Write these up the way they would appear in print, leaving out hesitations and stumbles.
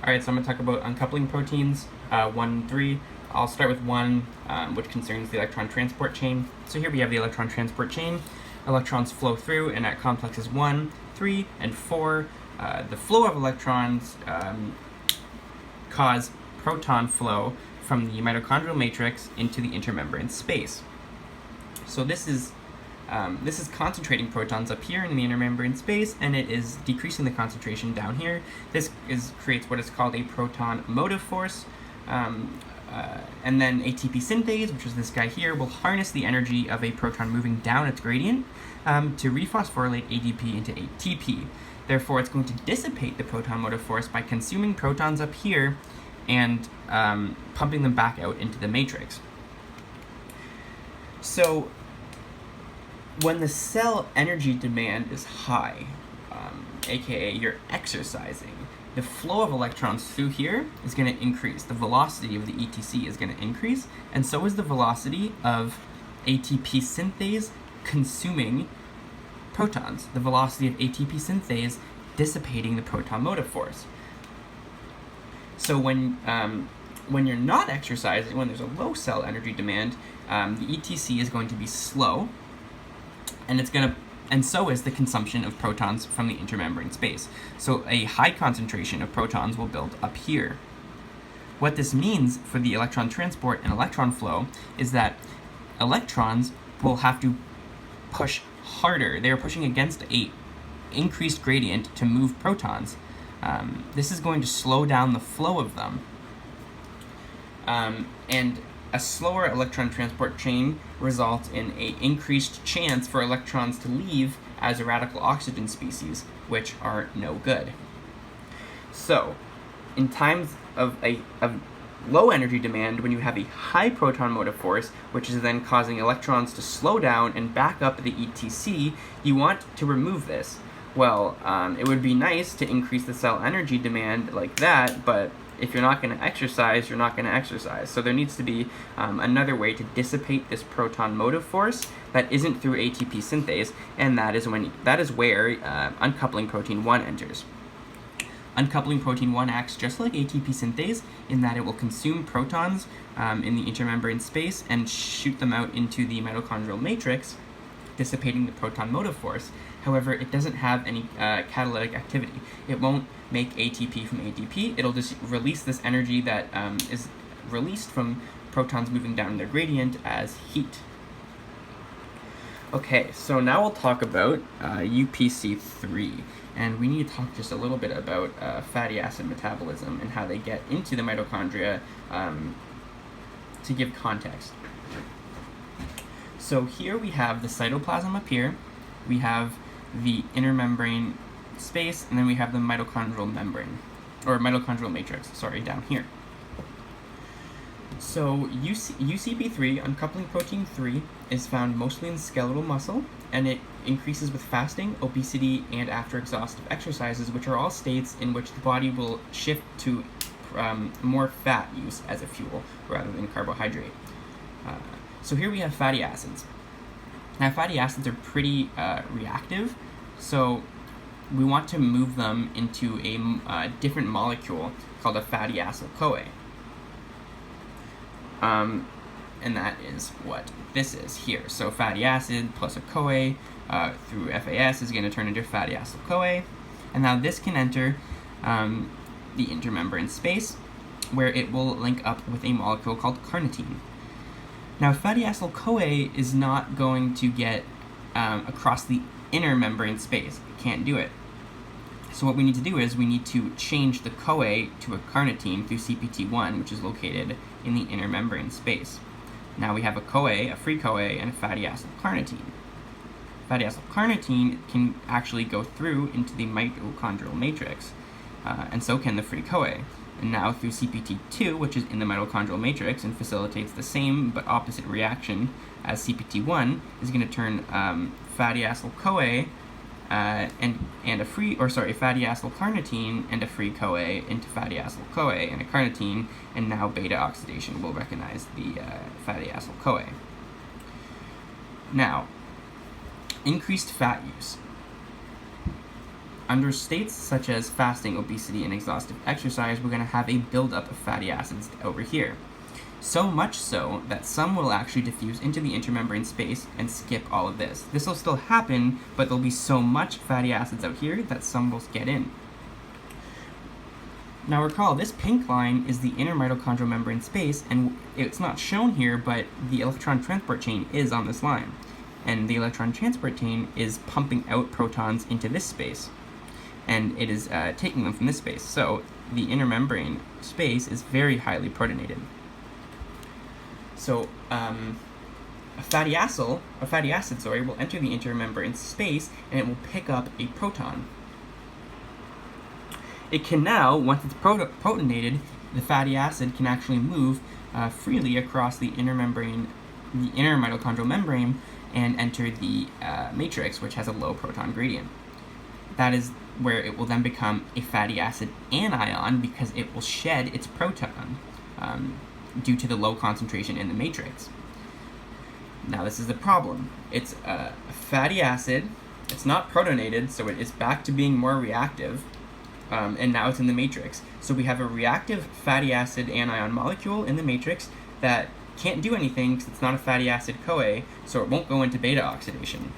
Alright, so I'm going to talk about uncoupling proteins, 1 and 3. I'll start with 1, which concerns the electron transport chain. So here we have the electron transport chain. Electrons flow through, and at complexes 1, 3, and 4, the flow of electrons cause proton flow from the mitochondrial matrix into the intermembrane space. So this is concentrating protons up here in the intermembrane space, and it is decreasing the concentration down here. This creates what is called a proton motive force, and then ATP synthase, which is this guy here, will harness the energy of a proton moving down its gradient to rephosphorylate ADP into ATP. Therefore, it's going to dissipate the proton motive force by consuming protons up here and pumping them back out into the matrix. So when the cell energy demand is high, aka you're exercising, the flow of electrons through here is going to increase. The velocity of the ETC is going to increase, and so is the velocity of ATP synthase consuming protons. The velocity of ATP synthase dissipating the proton motive force. So when you're not exercising, when there's a low cell energy demand, the ETC is going to be slow, and so is the consumption of protons from the intermembrane space. So a high concentration of protons will build up here. What this means for the electron transport and electron flow is that electrons will have to push harder. They are pushing against an increased gradient to move protons. This is going to slow down the flow of them. And a slower electron transport chain results in an increased chance for electrons to leave as a radical oxygen species, which are no good. So, in times of low energy demand, when you have a high proton motive force, which is then causing electrons to slow down and back up the ETC, you want to remove this. Well, it would be nice to increase the cell energy demand like that, but if you're not going to exercise, you're not going to exercise. So there needs to be another way to dissipate this proton motive force that isn't through ATP synthase, and that is where uncoupling protein 1 enters. Uncoupling protein 1 acts just like ATP synthase in that it will consume protons in the intermembrane space and shoot them out into the mitochondrial matrix, dissipating the proton motive force. However, it doesn't have any catalytic activity. It won't make ATP from ADP. It'll just release this energy that is released from protons moving down their gradient as heat. Okay, so now we'll talk about UPC3. And we need to talk just a little bit about fatty acid metabolism and how they get into the mitochondria to give context. So here we have the cytoplasm up here, we have the intermembrane space, and then we have the mitochondrial membrane, or mitochondrial matrix, down here. So UCP3, uncoupling protein 3, is found mostly in skeletal muscle, and it increases with fasting, obesity, and after exhaustive exercises, which are all states in which the body will shift to more fat use as a fuel rather than carbohydrate. So here we have fatty acids. Now, fatty acids are pretty reactive, so we want to move them into a different molecule called a fatty acyl-CoA. And that is what this is here. So fatty acid plus a CoA through FAS is going to turn into fatty acyl-CoA. And now this can enter the intermembrane space, where it will link up with a molecule called carnitine. Now, fatty acyl-CoA is not going to get across the inner membrane space. It can't do it. So what we need to do is we need to change the CoA to a carnitine through CPT1, which is located in the inner membrane space. Now we have a CoA, a free CoA, and a fatty acyl-carnitine. Fatty acyl-carnitine can actually go through into the mitochondrial matrix, and so can the free CoA. And now through CPT2, which is in the mitochondrial matrix and facilitates the same but opposite reaction as CPT1, is going to turn fatty acyl-CoA fatty acyl-carnitine and a free CoA into fatty acyl-CoA and a carnitine, and now beta oxidation will recognize the fatty acyl-CoA. Now, increased fat use. under states such as fasting, obesity, and exhaustive exercise, we're going to have a buildup of fatty acids over here. So much so that some will actually diffuse into the intermembrane space and skip all of this. This will still happen, but there'll be so much fatty acids out here that some will get in. Now recall, this pink line is the inner mitochondrial membrane space, and it's not shown here, but the electron transport chain is on this line. And the electron transport chain is pumping out protons into this space, and it is taking them from this space. So the inner membrane space is very highly protonated. So a fatty acid will enter the intermembrane space, and it will pick up a proton. It can now, once it's protonated, the fatty acid can actually move freely across the inner mitochondrial membrane, and enter the matrix, which has a low proton gradient. That is where it will then become a fatty acid anion, because it will shed its proton due to the low concentration in the matrix. Now this is the problem. It's a fatty acid, it's not protonated, so it is back to being more reactive, and now it's in the matrix. So we have a reactive fatty acid anion molecule in the matrix that can't do anything because it's not a fatty acid CoA, so it won't go into beta oxidation.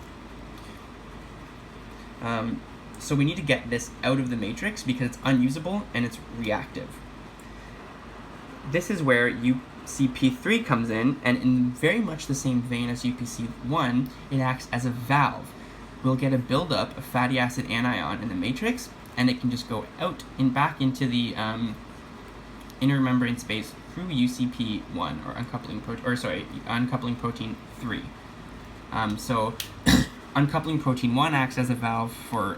So we need to get this out of the matrix because it's unusable and it's reactive. This is where UCP3 comes in, and in very much the same vein as UPC1, it acts as a valve. We'll get a buildup of fatty acid anion in the matrix, and it can just go out and back into the inner membrane space through UCP1, or uncoupling protein 3. So uncoupling protein 1 acts as a valve for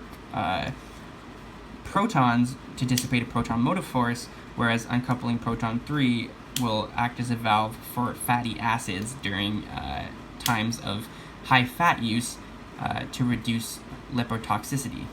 protons to dissipate a proton motive force, whereas uncoupling proton 3 will act as a valve for fatty acids during times of high fat use to reduce lipotoxicity.